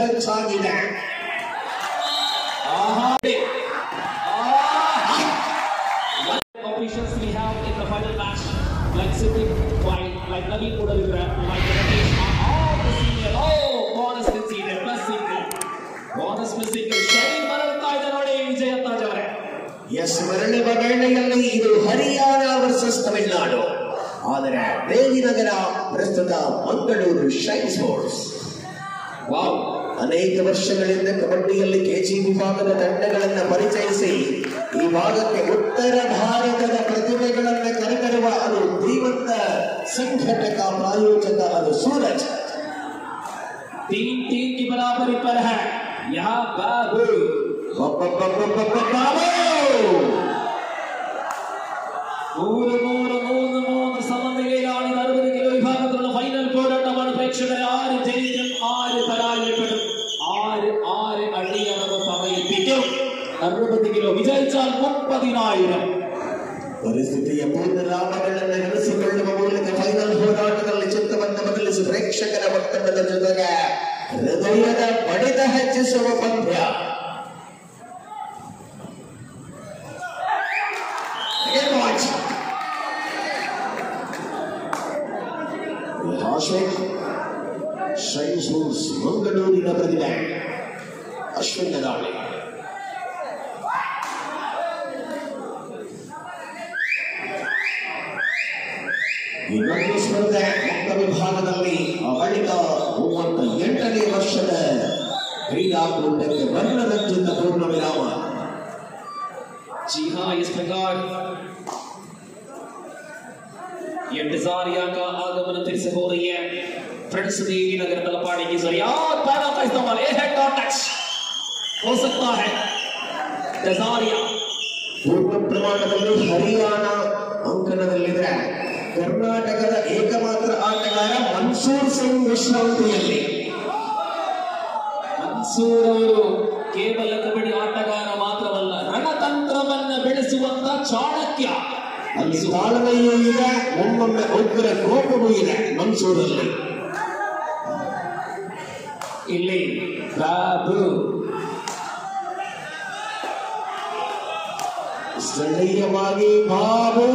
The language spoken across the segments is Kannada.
ಹೆಚ್ಚಾಗಿದೆ. Officials we have in the final match, like Siddiq, like Naveen Udavira, like Ramesh, all the senior. Oh, bonus conceded, plus single. Bonus missing. Shine ಮರಳ್ತಾ ಇದೆ ನೋಡಿ ವಿಜಯ ತಾಜ್ ಅವರೇ. ಎಸ್, ಮರಳಿ ಬಗೆಯಲ್ಲಿ ಇದು ಹರಿಯಾಣ ವರ್ಸಸ್ ತಮಿಳುನಾಡು. ಆದರೆ ದೇವಿನಗರ ಪ್ರಸ್ತುತ ಮಂಗಳೂರು ಶೈನ್ ಸ್ಪೋರ್ಟ್ಸ್. ವಾವ್, ಅನೇಕ ವರ್ಷಗಳಿಂದ ಕಬಡ್ಡಿಯಲ್ಲಿ ಕೆಜಿ ವಿಭಾಗದ ತಂಡಗಳನ್ನು ಪರಿಚಯಿಸಿ ಈ ಭಾಗಕ್ಕೆ ಉತ್ತರ ಭಾರತದ ಪ್ರತಿಭೆಗಳನ್ನು ಕರೆತರುವ ಅದು ಧೀಮಂತ ಸಂಘಟಕ ಪ್ರಾಯೋಜಕ ಅದು ಸೂರಜ್. 3-3 की बराबरी पर है यहाँ बाबू. ಮೂರು ಸಮನ್ವಯವಾಗಿ 60 ಕಿಲೋ ವಿಭಾಗದ ಫೈನಲ್ ಹೋರಾಟವನ್ನು ಪ್ರೇಕ್ಷಕರ 6 ಜೈಜನ್ 6 ಪರಾಜಯಪಟ್ಟು 6 ಅಡಿಯರದು ಸಮಯಪಿತು. 60 ಕಿಲೋ ವಿಜಯಿಸಾಲ್ 30,000. ಪರಿಸ್ಥಿತಿಯ ಪೂರ್ಣ ಲಾಭಗಳನ್ನು ನೆನೆಸಿಕೊಳ್ಳುವ ಮೂಲಕ ಫೈನಲ್ ಹೋರಾಟದಲ್ಲಿ ಚಿತ್ತವನ್ನು ಬದಲಿಸಿ ಪ್ರೇಕ್ಷಕರ ಒತ್ತಡದ ಜೊತೆಗೆ ಹೃದಯದ ಬಡಿತ ಹೆಚ್ಚಿಸುವ ಪಂದ್ಯ. ಶೈನ್ ಸ್ಪೋರ್ಟ್ಸ್ ಮಂಗಳೂರಿನ ಪ್ರತಿಭೆ ಅಶ್ವಿನ್ ದಾಳಿ. ಇನ್ನೊಂದು ಸ್ಪರ್ಧೆ ಮುಕ್ತ ವಿಭಾಗದಲ್ಲಿ ಬಳಿಕ 38ನೇ ವರ್ಷದ ಕ್ರೀಡಾಕೂಟಕ್ಕೆ ವರ್ಣರಂಜಿತ ಪೂರ್ಣ ವಿರಾಮ. जी हाँ, इस प्रकार ये डिजारिया का आगमन फिर से हो रही है. फ्रेंड्स देवी नगर तलपाड़ी की जरियात पैरों का इस्तेमाल, ये हेड डॉट टच हो सकता है. डिजारिया ಪೂರ್ವ ಪ್ರಮಾಣದಲ್ಲಿ ಹರಿಯಾಣ ಅಂಕಣದಲ್ಲಿದೆ. ಕರ್ನಾಟಕದ ಏಕಮಾತ್ರ ಆಟಗಾರ ಮನ್ಸೂರ್ ಸಿಂಗ್ ವಿಶ್ರಾಂತಿಯಲ್ಲಿ. ಮನ್ಸೂರ್ ಅವರು ಕೇವಲ ಕಬಡ್ಡಿ ಆಟಗಾರ ಮಾತ್ರವಲ್ಲ, ರಣತಂತ್ರವನ್ನ ಬೆಳೆಸುವಂತ ಚಾಣಕ್ಯ. ಅಲ್ಲಿ ತಾಳ್ಮೆಯೂ ಇದೆ, ಒಮ್ಮೊಮ್ಮೆ ಉಗ್ರ ಕೋಪವೂ ಇದೆ ಮನ್ಸೂರಲ್ಲಿ. ಇಲ್ಲಿ ಬಾಬು ಸ್ಥಳೀಯವಾಗಿ ಬಾಬು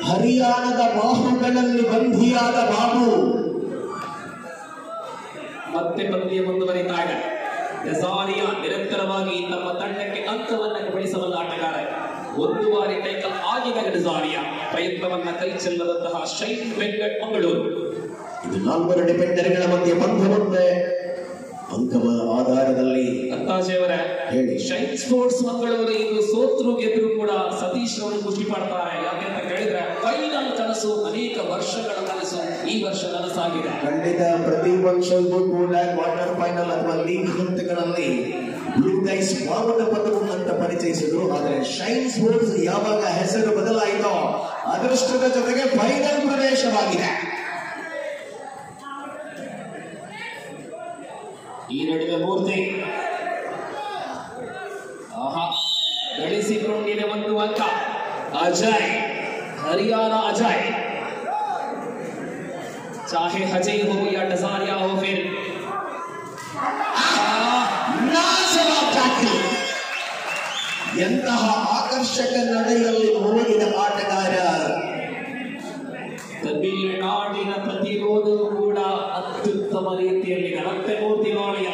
ಹರಿಯಾಣದ ಬಾಹುಗಳಲ್ಲಿ ಬಂಧಿಯಾದ ಬಾಬು ಮತ್ತೆ ಪಂದ್ಯ ಮುಂದುವರಿತಾ ಇದೆ. ಡೆಜಾರಿಯಾ ನಿರಂತರವಾಗಿ ತಮ್ಮ ತಂಡಕ್ಕೆ ಅಂಕವನ್ನು ಗಳಿಸಬಲ್ಲ ಆಟಗಾರ. ಒಂದು ಬಾರಿ ಟೈಕಲ್ ಆಗಿದ ಡೆಜಾರಿಯಾ ಪ್ರಯತ್ನವನ್ನ ಕೈ ಚೆಲ್ಲದಂತಹ ಶೈನ್ ವೆಂಕಟ್ ಮಂಗಳೂರು. ಇದು 4 ಡಿಫೆಂಡರ್ಗಳ ಮಧ್ಯೆ ಪಂದ್ಯವೊಂದೇ ಅಂಕದ ಆಧಾರದಲ್ಲಿ. ಅಂತಾಜೆಯವರ ಹೇಳಿ, ಶೈನ್ ಸ್ಪೋರ್ಟ್ಸ್ ಮಂಗಳೂರು ಇದು ಸೋತ್ರು ಗೆದ್ರು ಕೂಡ ಸತೀಶ್ ಅವರು ಖುಷಿ ಪಡ್ತಾರೆ. ಯಾಕೆಂತ ಕೇಳಿದ್ರೆ ಫೈನಲ್ ಕನಸು ಅನೇಕ ವರ್ಷಗಳ ಕನಸು ಈ ವರ್ಷ ನನಸಾಗಿದೆ. ಖಂಡಿತ ಪ್ರತಿ ವರ್ಷವೂ ಕೂಡ ಕ್ವಾರ್ಟರ್ ಫೈನಲ್ ಅಥವಾ ಲೀಗ್ ಹಂತಗಳಲ್ಲಿ ಬ್ಲೂ ಗೈಸ್ ಪಾವನ ಪದವನ್ನು ಅಂತ ಪರಿಚಯಿಸಿದ್ರು. ಆದರೆ ಶೈನ್ ಸ್ಪೋರ್ಟ್ಸ್ ಯಾವಾಗ ಹೆಸರು ಬದಲಾಯಿತೋ ಅದೃಷ್ಟದ ಜೊತೆಗೆ ಫೈನಲ್ ಪ್ರವೇಶವಾಗಿದೆ. ಈ ನಡುವೆ ಮೂರ್ತಿ ಗಳಿಸಿಕೊಂಡಿದೆ 1 ಅಂಕ. अजय हरियाणा अजय, चाहे अजय हो या डजारिया हो, फिर ಎಂತಹ ಆಕರ್ಷಕ ನಡೆಯಲ್ಲಿ ಮುಳುಗಿದ ಆಟಗಾರ. ತಮಿಳುನಾಡಿನ ಪ್ರತಿರೋಧವು ಕೂಡ ಅತ್ಯುತ್ತಮ ರೀತಿಯಲ್ಲಿ ಮತ್ತೆ ಮೂರ್ತಿ ಮಾಳಿಯ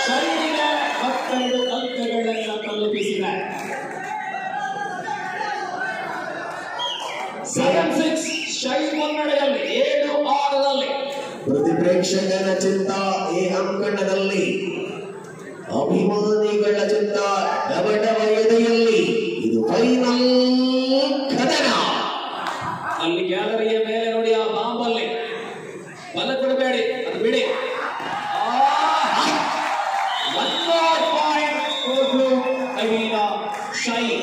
ಶೈಲಿನ 12 ಅಂಕಗಳನ್ನು ತಲುಪಿಸಿದೆ. 7-6 ಶೈನ್ ಮುನ್ನಡೆಯಲ್ಲಿ 7-6ರಲ್ಲಿ. ಪ್ರತಿ ಪ್ರೇಕ್ಷಕನ ಚಿತ್ತ ಈ ಅಂಕಣದಲ್ಲಿ, ಅಭಿಮಾನಿಗಳ ಚಿತ್ತ ಡಬಡವ ಎದೆಯಲ್ಲಿ. ಇದು ಫೈನಲ್ ಕದನ. ಅಲ್ಲಿ ಗ್ಯಾಲರಿಯ ಮೇಲೆ ನೋಡಿ, ಆ ಬಾಂಬಲ್ಲಿ ಬಲ ಕೊಡಬೇಡಿ, ಅದು ಬಿಡಿ. 1 point Avina Shine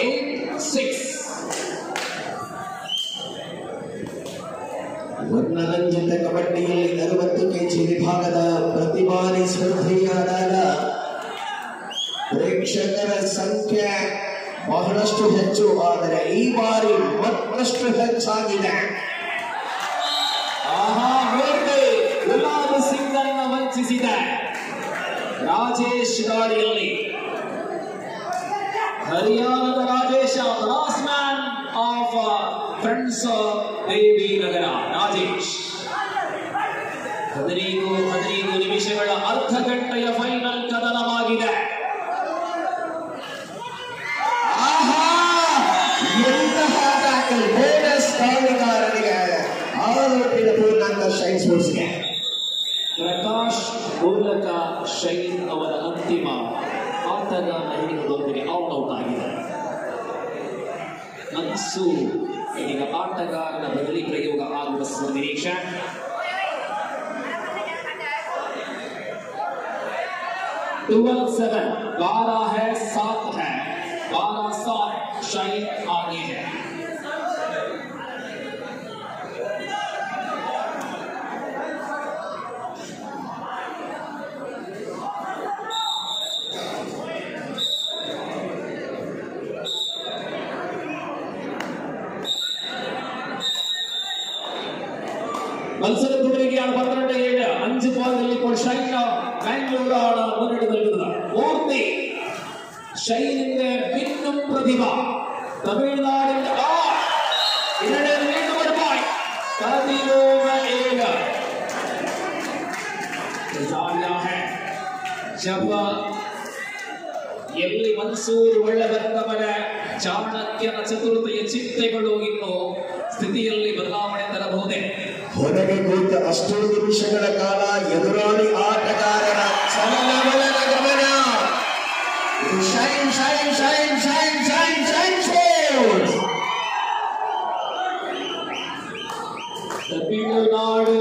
8-6. ವರ್ಣರಂಜಿತ ಕಬಡ್ಡಿಯಲ್ಲಿ 60 ಕೆಜಿ ವಿಭಾಗದ ಪ್ರತಿ ಬಾರಿ ಸ್ಪರ್ಧೆಯಾದಾಗ ಪ್ರೇಕ್ಷಕರ ಸಂಖ್ಯೆ ಬಹಳಷ್ಟು ಹೆಚ್ಚು, ಆದರೆ ಈ ಬಾರಿ ಮತ್ತಷ್ಟು ಹೆಚ್ಚಾಗಿದೆ. ಗುಲಾಬ್ ಸಿಂಗ್ ಅನ್ನು ವಂಚಿಸಿದ ರಾಜೇಶ್ ಗಾಡಿಯಲ್ಲಿ ಹರಿಯಾಣದ Rajesh, last man of friends Devi Nagar Rajesh. 15 ನಿಮಿಷಗಳ ಅರ್ಧ ಗಂಟೆಯ ಫೈನಲ್ ಕದನವಾಗಿದೆ. ಶೈನ್ ಸ್ಪೋರ್ಟ್ಸ್ಗೆ ಪ್ರಕಾಶ್ ಮೂಲಕ ಶೈನ್ ಅವರ ಅಂತಿಮ ಆಟಗಾರನ ಹಿಡಿತದೊಂದಿಗೆ ಔಟ್ ಆಗಿದೆ. ಮನ್ಸೂರ್ ಈಗ ಆಟಗಾರನ ಬದಲಿ ಪ್ರಯೋಗ ಆಗುವ ನಿರೀಕ್ಷೆ. (12-7) 12 है 7 है 12-7 शाइन आगे है. മത്സര തുടരുകയാണ്. 12-7 5 പോയിന്റിൽ ഇപ്പോൾ ഷൈൻ ബാംഗ്ലൂരാണ് മുന്നിട്ട് നിൽക്കുന്നത്. മൂർത്തി ഷൈനിന്റെ പിന്നും പ്രതിഭ തമിഴ്നാടിന്റെ ഇതിനിടെ വീണ്ടും ഒരു പോയിന്റ് 13-7. ಎಲ್ಲಿ ಮನ್ಸೂರ್ ಒಳ್ಳೆ ಬರ್ತವರ ಚಾಣಕ್ಯನ ಚತುರತೆಯ ಚಿಂತೆಗಳು ಇನ್ನು ಸ್ಥಿತಿಯಲ್ಲಿ ಬದಲಾವಣೆ ತರಬಹುದೇ. ಹೊರಗೆ ಕುಳಿತ ಅಷ್ಟೂ ನಿಮಿಷಗಳ ಕಾಲ ಎದುರಾಳಿ ಆಟಗಾರರ ಚಲನವಲನ ಗಮನ. Shine shine shine shine shine shine sports. Tamil Nadu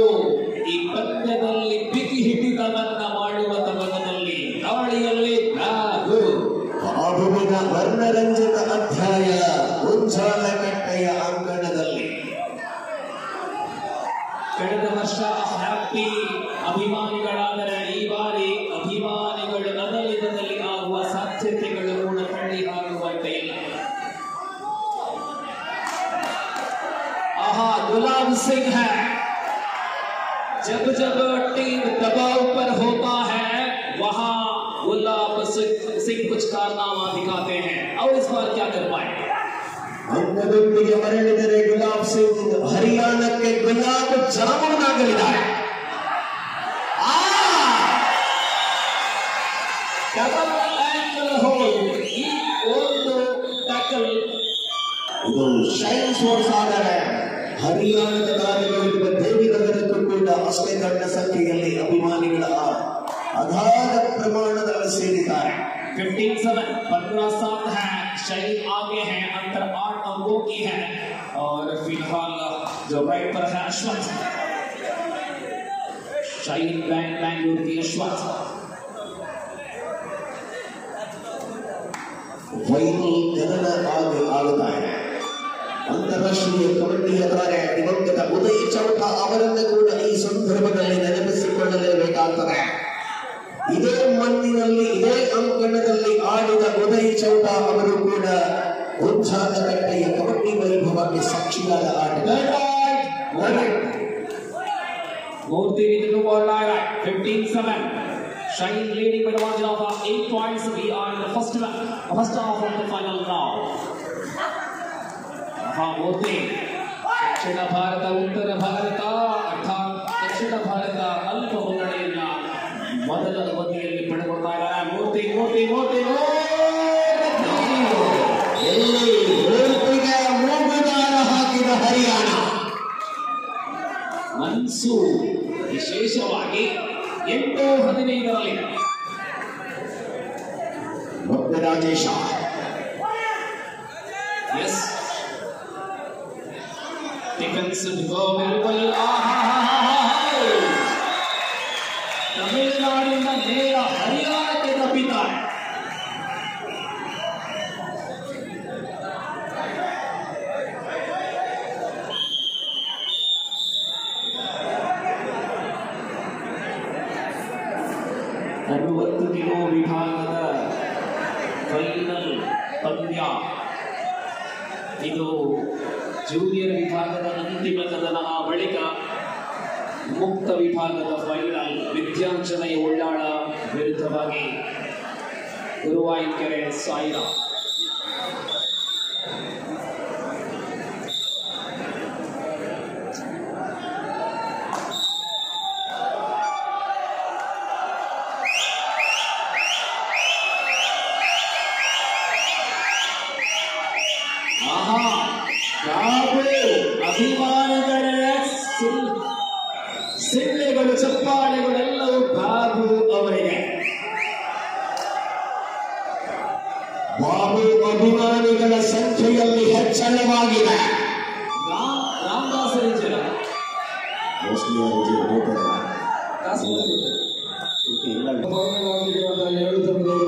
ಈ ಪಂದ್ಯದಲ್ಲಿ ಬಿಗಿ ಹಿಡಿತವನ್ನ ಮಾಡುವ ತಮದಲ್ಲಿ ದಾಳಿಯಲ್ಲಿ ಬಾಬುವಿನ ವರ್ಣರಂಜಿತ ಅಧ್ಯಾಯ ಉಂಚಾಲಕಟ್ಟೆಯ ಅಂಗಣದಲ್ಲಿ. ಕಳೆದ ವರ್ಷ ಹ್ಯಾಪಿ ಅಭಿಮಾನಿಗಳಾದರೆ ಈ ಬಾರಿ ಅಭಿಮಾನಿಗಳು ನದಲಿದಲ್ಲಿ ಆಗುವ ಸಾಧ್ಯತೆಗಳು ಕೂಡ ತಳ್ಳಿ ಹಾಕುವಂತೆ ಇಲ್ಲ. गुलाब सिंह है. जब जब टीम दबाव पर होता है वहां गुलाब सिंह कुछ कारनामा दिखाते हैं. और इस बार क्या कर पाए? ಅಂಗದೊಂದಿಗೆ ಮರಳಿದರೆ ಗುಲಾಬ್ ಸಿಂಗ್ ಹರಿಯಾಣಕ್ಕೆ ಗುಲಾಬ್ ಜಾಮೂನ್ ಆಗಲಿದ್ದಾರೆ. Double ankle hold. ಈ ಒಂದು ಟ್ಯಾಕಲ್ ಇದು ಶೈನ್ ಸ್ಪೋರ್ಟ್ಸ್ ಆದರೆ ಹರಿಯಾಣದ ದಾರಿಗಳಿರುವ ದೇವಿನಗರಕ್ಕೂ ಕೂಡ ಅಷ್ಟೇ ದೊಡ್ಡ ಸಂಖ್ಯೆಯಲ್ಲಿ ಅಭಿಮಾನಿಗಳ ಅಗಾಧ ಪ್ರಮಾಣದಲ್ಲಿ ಸೇರಿದ್ದಾರೆ. 15-7 15-7 है. शाइन आगे है. अंतर 8 अंकों की है. और फिलहाल जो राइट पर है अश्वथ. शाइन बैंगलोर की अश्वथ. ಫೈನಲ್ ಕದನ ಆಗುತ್ತಾ ಇದೆ. ಅಂತಾರಾಷ್ಟ್ರೀಯ ಕಬಡ್ಡಿಯ ತಾರೆ ದಿವಂಗತ ಉದಯ್ ಚೌಟಾ ಅವರನ್ನು ಕೂಡ ಈ ಸಂದರ್ಭದಲ್ಲಿ ನೆನಪಿಸಿಕೊಳ್ಳಲೇಬೇಕಾಗುತ್ತದೆ. ಇದೇ ಮಣ್ಣಿನಲ್ಲಿ ಇದೇ ಅಂಕಣದಲ್ಲಿ ಆಡಿದ ಉದಯ್ ಚೌಟಾ ಅವರು ಕೂಡ ಉಚ್ಚಾಲಕಟ್ಟೆಯ ಕಬಡ್ಡಿ ವೈಭವಕ್ಕೆ ಸಾಕ್ಷಿಯಾದ ಆಟಗಾರ. ಮೂರ್ತಿ ವಿದಿತು ಬಾಲ್ ಆಗ 15-7. Shine leading by the margin of 8 points. We are in the first half of the final now. ಮೂರ್ತಿ ದಕ್ಷಿಣ ಭಾರತ ಉತ್ತರ ಭಾರತ ಅರ್ಥಾತ್ ದಕ್ಷಿಣ ಭಾರತ ಅಲ್ಪ ಮುನ್ನಡೆಯನ್ನ ಮೊದಲ ಅವಧಿಯಲ್ಲಿ ಪಡೆದುಕೊಳ್ತಾ ಇದ್ದಾರೆ. ಮೂರ್ತಿ ಮೂರ್ತಿ ಮೂರ್ತಿ ಮೂರ್ತಿಗೆ ಮೂಗುದಾರ ಹಾಕಿದ ಹರಿಯಾಣ. ಮನ್ಸೂರ್ ವಿಶೇಷವಾಗಿ 8-15 ಮತ್ತೆ Rajesh. Yes. Defensive goal very well. ತಮಿಳುನಾಡಿನ ನೇರ ಹರಿಯಾಣಕ್ಕೆ ತಪ್ಪಿದ್ದಾರೆ. 60 ಕಿಲೋ ವಿಭಾಗದ ಫೈನಲ್ ಪಂದ್ಯ. ಇದು ಜೂನಿಯರ್ ವಿಭಾಗದ ಅಂತಿಮ ಕದನ. ಆ ಬಳಿಕ ಮುಕ್ತ ವಿಭಾಗದ ಫೈನಲ್ ವಿದ್ಯಾಂಜನೆಯ ಉಳ್ಳಾಳ ವಿರುದ್ಧವಾಗಿ ಗುರುವಾಯಿಕೆರೆ ಸಾಯಿರಾಮ್. ಅಭಿಮಾನಿಗಳ ಸಿಳ್ಳೆಗಳು ಚಪ್ಪಾಳೆಗಳೆಲ್ಲವೂ ಬಾಬು ಅವರಿಗೆ. ಬಾಬು ಅಭಿಮಾನಿಗಳ ಸಂಖ್ಯೆಯಲ್ಲಿ ಹೆಚ್ಚಳವಾಗಿದೆ. ರಾಮದಾಸ್ ರೇಂಜರ್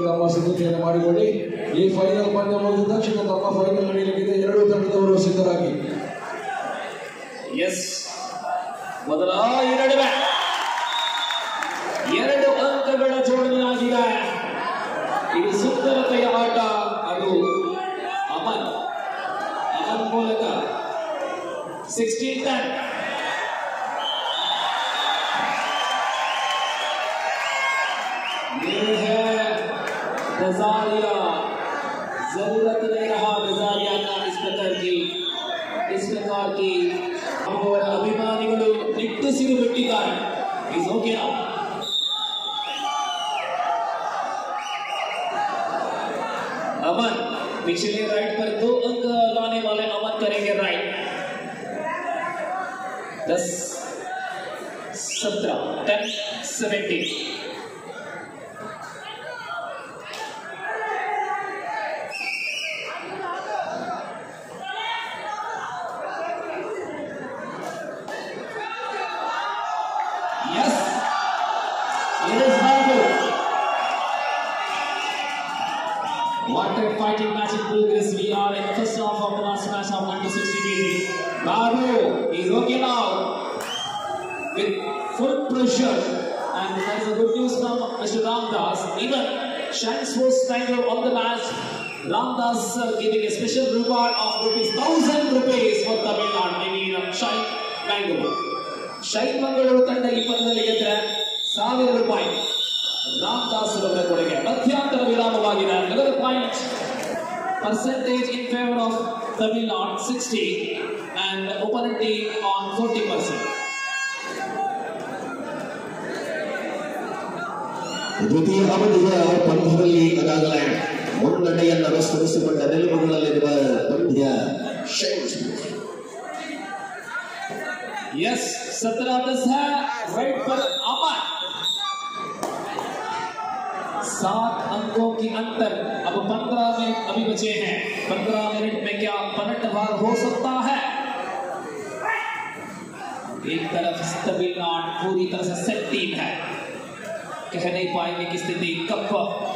ತಮ್ಮ ಸಿದ್ಧತೆಯನ್ನು ಮಾಡಿಕೊಳ್ಳಿ. ಈ ಫೈನಲ್ ಪಂದ್ಯ ಮುಗಿದ ತಕ್ಷಣ ತಮ್ಮ ಫೈನಲ್ ನಡೆಯಲಿದೆ. ಎರಡೂ ತಂಡದವರು ಸಿದ್ಧರಾಗಿ. ಎಸ್, ಮೊದಲ ಎರಡು ಅಂಕಗಳ ಜೋಡಣೆಯಾಗಿದೆ. ಇದು ಸುಂದರತೆಯ ಆಟ. ಅದು ಅಮನ್ ಮೂಲಕ 16-10. गजारिया जरूरत नहीं रहा गजारिया का इस प्रकार की ಅವರ ಅಭಿಮಾನಿಗಳು ನಿಟ್ಟುಸಿರು ಬಿಟ್ಟಿದ್ದಾರೆ. Is okay now. अमन पिछले राइट पर 2 अंक लाने वाले अमन करेंगे right. 10-17 10-17. What a fighting match in progress. We are in the first half of the last match of 160 kg. Babu is okay now with full pressure, and there is a good news from Mr. Ramdas. Even Shanks was title on the match. Ramdas giving a special reward of ₹1,000 for Tamil Nadu. Maybe Shine Bangalore. Shine Bangalore ತಂಡ ಈ ಪಂದ್ಯದಲ್ಲಿ ಗೆದ್ರೆ ₹1,000. ರಾಮದಾಸ್ ಅವರ ಕೊಡುಗೆ. ಮಧ್ಯಂತರ ವಿರಾಮವಾಗಿದೆ. Another point. Percentage in favor of Tamil Nadu 60 and opponent team on 40%. ದ್ವಿತೀಯ ಅವಧಿಯ ಪಂದ್ಯದಲ್ಲಿ ಅದಾಗಲೇ ಮುನ್ನಡೆಯನ್ನು ವಿಸ್ತರಿಸಿಕೊಂಡ ನಿಲುವುಗಳಲ್ಲಿರುವ ಪಂದ್ಯ ಶೈನ್ಸ್. Yes, 17-10 है राइट पर अमन. 7 अंकों की अंतर. अब 15 मिनट अभी बचे हैं. 15 मिनट में क्या पलटवार हो सकता है? एक तरफ तमिलनाडु पूरी तरह से सेट टीम है. कह नहीं पाएंगे कि स्थिति कब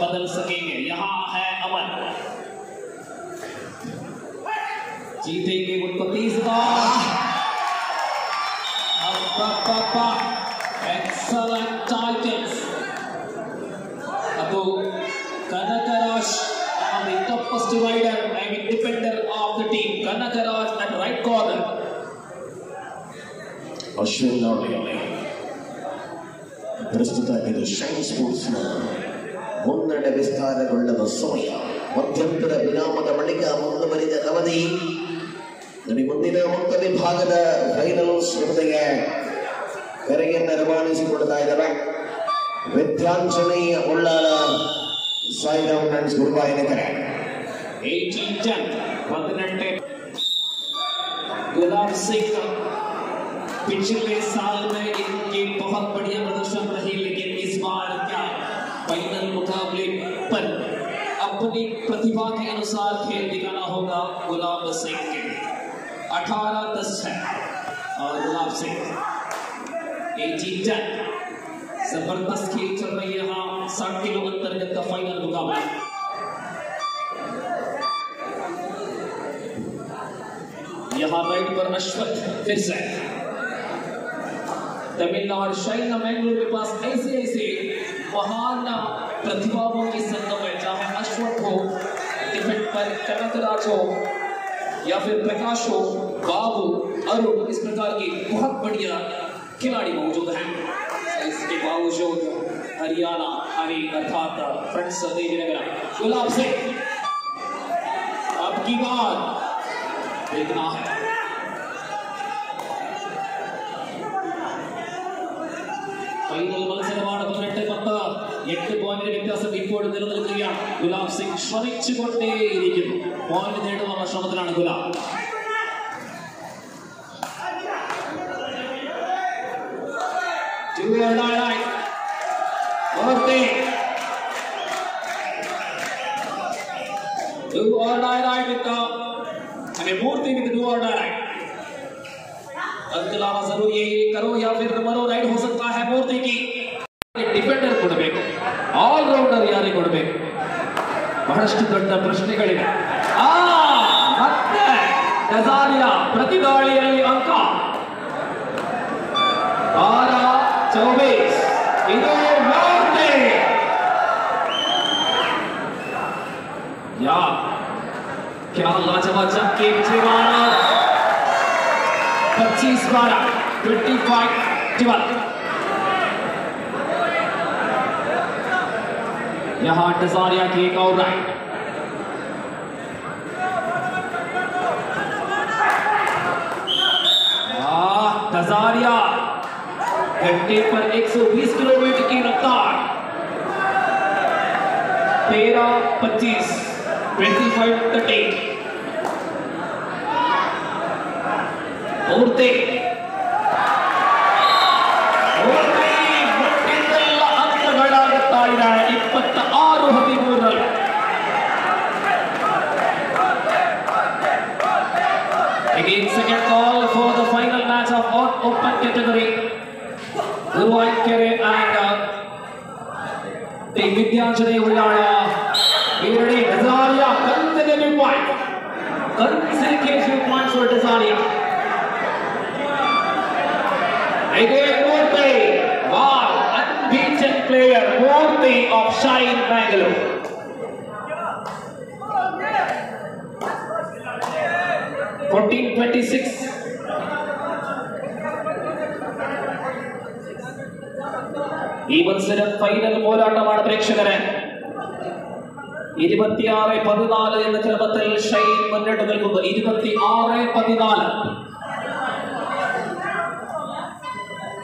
बदल सकेंगे. यहाँ है अमन. जीतेंगे उनको 30 बार. Excellent titles. Ado Kanakaraj, the toughest rider and defender of the team. Kanakaraj at right corner. Ashwin ನಾಡಿಯಲ್ಲಿ ಪ್ರಸ್ತುತ ಇದು ಶೈನ್ ಸ್ಪೋರ್ಟ್ಸ್ ಮುನ್ನಡೆ ವಿಸ್ತಾರಗೊಳ್ಳದ ಸಮಯ. ಮಧ್ಯಂತರ ವಿರಾಮದ ಬಳಿಕ ಮುಂದುವರಿದ ಅವಧಿ. ಮುಂದಿನ ಮುಕ್ತ ವಿಭಾಗದ ಫೈನಲ್ ಸ್ಪರ್ಧೆಗೆ ಕರೆಯನ್ನು ರವಾನಿಸಿಕೊಡ್ತಾ ಇದ್ದಾರೆ ವಿದ್ಯಾಂಜನೆಯ ಉಳ್ಳಾಲ ಸಾಯಿರಾಮ್ ಫ್ರೆಂಡ್ಸ್ ಗುರುವಾಯಿನಕರೆ. 18-10 18 गुलाब सिंह पिछले साल में इनकी बहुत बढ़िया प्रदर्शन रही, लेकिन इस बार क्या फाइनल मुकाबले पर अपनी प्रतिभा के अनुसार खेल दिखाना होगा गुलाब सिंह के. 18-10 है और गुलाब सिंह 18-10. जबरदस्त खेल चल रही है यहाँ 60 किलो अंतर्गत का फाइनल मुकाबला. यहाँ राइट पर अश्वथ फिर से तमिलनाडु शाइन मैंगलोर के पास ऐसे ऐसे महान प्रतिभाओं की संगम है जहां अश्वथ हो, डिफेंड पर कनकराज हो या फिर प्रकाश हो, बाबू, अरुण, इस प्रकार की बहुत बढ़िया खिलाड़ी मौजूद हैं। इसके बावजूद हरियाणा हरी अर्थात फ्रंट्स देवीनगर गुलाब सिंह अब की बार देखना है। ഫൈനൽ മത്സരമാണ് 18 പോയിന്റിന്റെ വ്യത്യാസം ഇപ്പോൾ നിലനിൽക്കുകയാണ്. ഗുലാബ് സിംഗ് ശ്രമിച്ചുകൊണ്ടേയിരിക്കുന്നു. പോയിന്റ് നേടുവാനുള്ള ശ്രമത്തിലാണ് ഗുലാബ്. मूर्ति विद डू और डाई अलावा जरूर ये करो या फिर मरो राइट हो सकता है मूर्ति की ಡಿಫೆಂಡರ್ ಕೊಡಬೇಕು ಆಲ್ ರೌಂಡರ್ ಯಾರಿಗೆ ಕೊಡಬೇಕು ಬಹಳಷ್ಟು ದೊಡ್ಡ ಪ್ರಶ್ನೆಗಳಿವೆ. ಮತ್ತೆ ಡಜಾರಿಯಾ ಪ್ರತಿದಾಳಿಯಲ್ಲಿ ಅಂಕ 6-24 ಇದು ಮೂರ್ತಿ या क्या लाजवाब जंग के पीछे 25-12 25-12 यहां डजारिया की एक और राइट डजारिया घंटे पर 120 किलोमीटर की रफ्तार 13-25 25-13 ಮೂರ್ತಿ ಮುಟ್ಟಿದ್ದೆಲ್ಲ ಅಂಕಗಳಾಗುತ್ತಾ ಇದೆ 26-13 Again second call for the final match of open category Guruvayunkere and the Vidyanjane Ullala Viradi Dazaria consecutive point points for Dazaria. Again Murthy, wow, unbeaten player Murthy of Shine Bangalore. ಈ ಮತ್ಸರ ಫೈನಲ್ ಹೋರಾಟವಾದ ಪ್ರೇಕ್ಷಕರೇ 26-14 എന്ന ക്രമത്തിൽ ഷൈൻ മുന്നിട്ട് നിൽക്കുന്നു. 26-14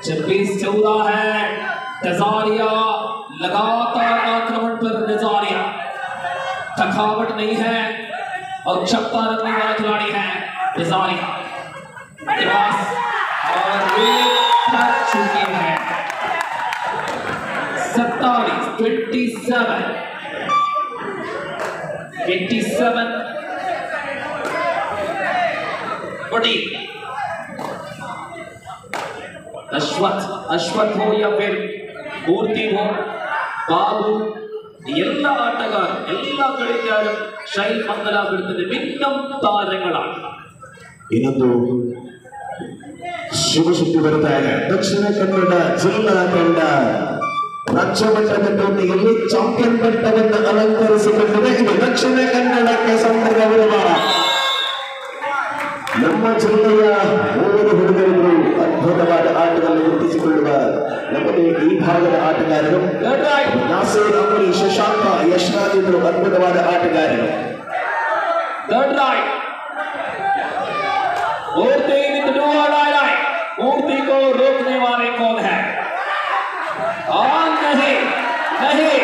26-14 है. डजारिया लगातार आक्रमण पर डजारिया थकावट नहीं है और क्षमता रखने वाला खिलाड़ी है डजारिया और ये थक चुके हैं. 27 अश्वथ हो या फिर मूर्ति हो बाबू ಎಲ್ಲ ಆಟಗಾರರು ಎಲ್ಲ കളിക്കാരും ഷൈൻ മംഗല ಬಿಡುತ್ತದೆ ಭಿನ್ನಂ ತಾರಗಳಾಗಿ. ಇನ್ನೊಂದು ಶುಭ ಸುದ್ದಿ ಬರ್ತಾ ಇದೆ. ದಕ್ಷಿಣ ಕನ್ನಡ ಜಿಲ್ಲಾ ತಂಡ ರಾಜ್ಯ ಮಟ್ಟದ ಟೂರ್ನಿಯಲ್ಲಿ ಚಾಂಪಿಯನ್ ಪಟ್ಟವನ್ನು ಅಲಂಕರಿಸಿಕೊಂಡಿದೆ. ಇದು ದಕ್ಷಿಣ ಕನ್ನಡಕ್ಕೆ ಸಂದರ್ಭವಿರುವ ನಮ್ಮ ಜಿಲ್ಲೆಯ 3 ಹುಡುಗರಿಗೂ ಅದ್ಭುತವಾದ ಆಟದಲ್ಲಿ ಗುರುತಿಸಿಕೊಳ್ಳುವ ನಮ್ಮದೇ ಈ ಭಾಗದ ಆಟಗಾರರು ನಾಸೀರ್, ಅಮರಿ, ಶಶಾಂಕ, ಯಶ್ರಾಜ್ ಇವರು ಅದ್ಭುತವಾದ ಆಟಗಾರರು. मूर्ति को रोकने वाले कौन है? नहीं नहीं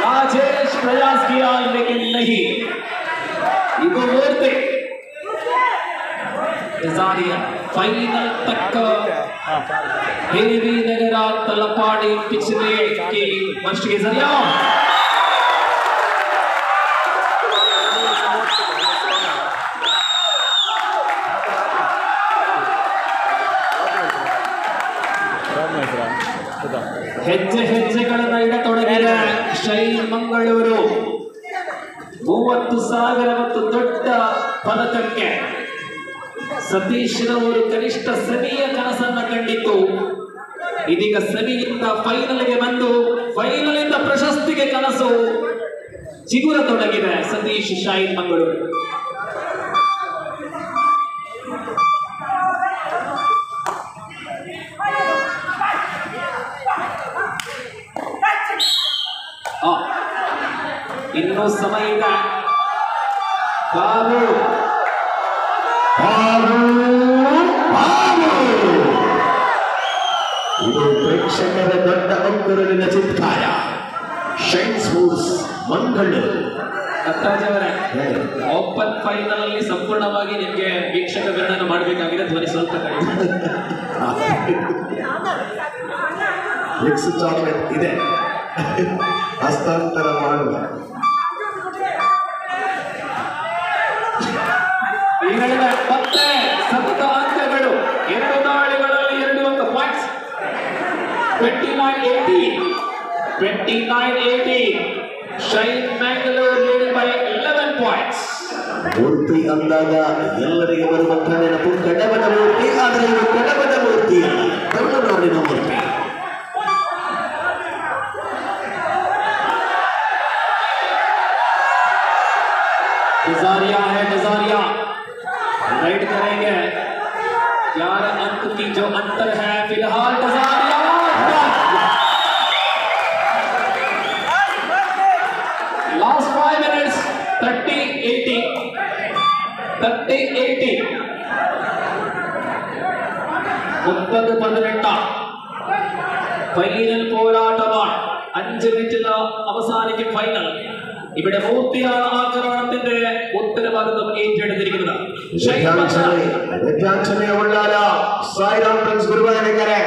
राजेश प्रयास किया लेकिन नहीं. इको मूर्ति फाइनल तक देवीनगर तलपाड़ी पिछले के वर्ष के जरिया ಹೆಜ್ಜೆಗಳನ್ನು ಇಡತೊಡಗಿದ ಶೈನ್ ಮಂಗಳೂರು 30,000 ಮತ್ತು ದೊಡ್ಡ ಪದಕಕ್ಕೆ ಸತೀಶ್ ರವರು ಕನಿಷ್ಠ ಸೆಮಿಯ ಕನಸನ್ನು ಕಂಡಿತ್ತು. ಇದೀಗ ಸೆಮಿಯಿಂದ ಫೈನಲ್ಗೆ ಬಂದು ಫೈನಲ್ ಇಂದ ಪ್ರಶಸ್ತಿಗೆ ಕನಸು ಚಿಗುರತೊಡಗಿದೆ ಸತೀಶ್ ಶಾಹಿದ್ ಮಂಗಳೂರು. ಇನ್ನೂ ಸಮಯ ಇದೆ. ಇದು ಪ್ರೇಕ್ಷಕರ ದೊಡ್ಡ ಅಂಕುರಲಿನ ಚಿತ್ತಾರ. Shine sports Mangaluru. Open final ಅಲ್ಲಿ ಸಂಪೂರ್ಣವಾಗಿ ನಿಮಗೆ ವೀಕ್ಷಕ ಗಣನ ಮಾಡಬೇಕಾಗಿದೆ. ಧ್ವನಿ ಸ್ವಲ್ಪ ಚಾಕ್ಲೇಟ್ ಇದೆ, ಹಸ್ತಾಂತರ ಮಾಡುವ. ಮತ್ತೆ ಸತತ ಅಂಕಗಳು 2 ದಾಳಿಗಳಲ್ಲಿ 2 ಅಂಕ points. 29-18 Shine Mangalore lead by 11 points. Murthy ಅಂದಾಗ ಎಲ್ಲರಿಗೆ ಬರುವಂತಹ ನೆನಪು ಕಡಬದ ಮೂರ್ತಿ. ಆದರೆ ಇದು ಕಡಬದ ಮೂರ್ತಿ ಅಲ್ಲ, ತಮಿಳುನಾಡಿನ ಮೂರ್ತಿ. डिजारिया है, डिजारिया राइट करेंगे. 11 अंक की जो अंतर है फिलहाल डिजारिया. लास्ट 5 मिनट्स 30-80 30-18 ഫൈനൽ പോരാട്ടമാണ്. 5 മിനിറ്റിൽ അവസാനിക്കും ഫൈനൽ. ഇവിടെ മൂർത്തിയാണ് ആക്രമണത്തിന്റെ ഉത്തരവാദിത്വം ഏറ്റെടുത്തിരിക്കുന്നത്. സായിറാം പ്രിൻസ് ഗുരുവായൂരങ്കരെ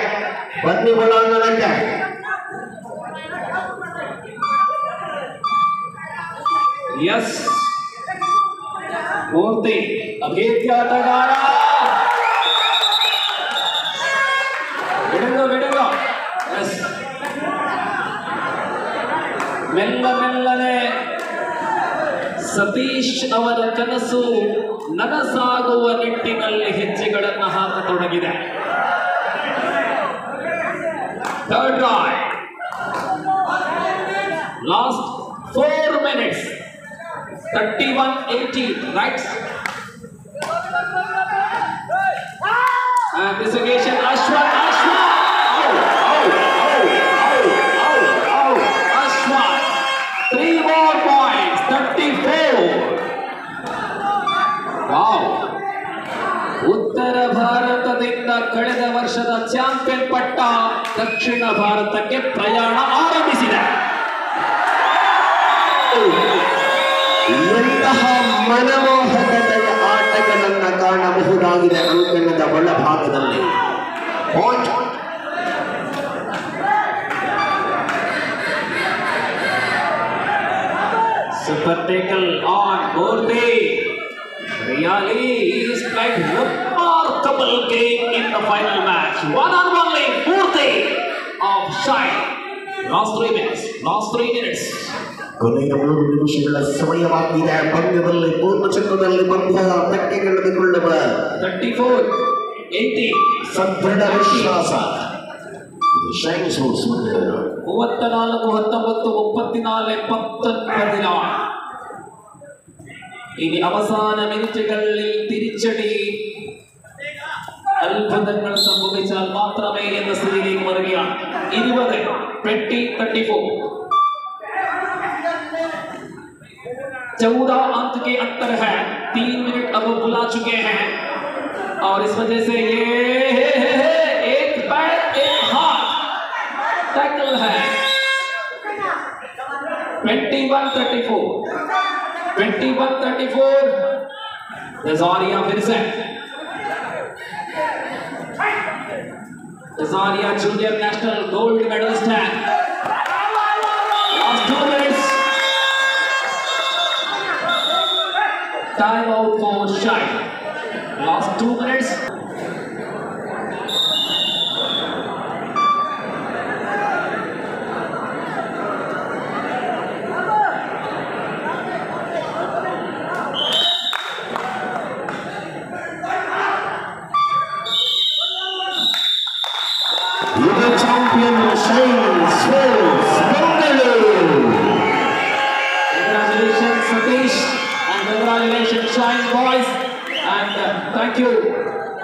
ബന്നികൊള്ളാങ്ങനൊക്കെ यस मूर्ति अभेद्याटगार बिडंगा यस ಮೆಲ್ಲನೆ ಸತೀಶ್ ಅವರ ಕನಸು ನನಸಾಗುವ ನಿಟ್ಟಿನಲ್ಲಿ ಹೆಜ್ಜೆಗಳನ್ನು ಹಾಕತೊಡಗಿದೆ. Third raid last 4 minutes 31-18 right. And this occasion Ashwat Ashwat 3 more points 34. Wow. ಉತ್ತರ ಭಾರತದಿಂದ ಕಳೆದ ವರ್ಷದ ಚಾಂಪಿಯನ್ ಪಟ್ಟ ದಕ್ಷಿಣ ಭಾರತಕ್ಕೆ ಪ್ರಯಾಣ ಆರಂಭಿಸಿದೆ. ಎಂತಹ ಮನಮೋಹಕತೆಯ ಆಟಗಳನ್ನು ಕಾಣಬಹುದಾಗಿದೆ ಅಂಕಣದ ಒಳಭಾಗದಲ್ಲಿ. Super tackle on Murthy. Really, he is played remarkable game in the final match. One on one lead, Murthy of Shine. Last 3 minutes. ಕೊನೆಯ 3 ನಿಮಿಷಗಳ ಸಮಯವಾಗಿದೆ. ಪಂದ್ಯದಲ್ಲಿ ಪೂರ್ಣ ಚಿತ್ರದಲ್ಲಿ ಪಂದ್ಯ ತಕ್ಕೆ ಕಳೆದುಕೊಳ್ಳುವ 34-80 ಸದೃಢ ವಿಶ್ವಾಸ. ಇದು ಶೈನ್ ಸ್ಪೋರ್ಟ್ಸ್ ಮಂಗಳೂರು. 34-19 ഇനി അവസാന മിനിറ്റുകളിൽ തിരിച്ചടി അത്ഭുതങ്ങൾ സംഭവിച്ചാൽ മാത്രമേ എന്ന സ്ഥിതിയിലേക്ക് വരികയാണ്. 20-34 14 अंक के अंतर है. 3 मिनट अब बुला चुके हैं और इस वजह से ये एक पैर एक हाथ टैकल है. 21-34 जजारिया फिर से जजारिया जूनियर नेशनल गोल्ड मेडलिस्ट है. Last 2 minutes time out for Shine. Last 2 minutes. Shine Sports Bangalore. Congratulations Satish and congratulations Shine boys and thank you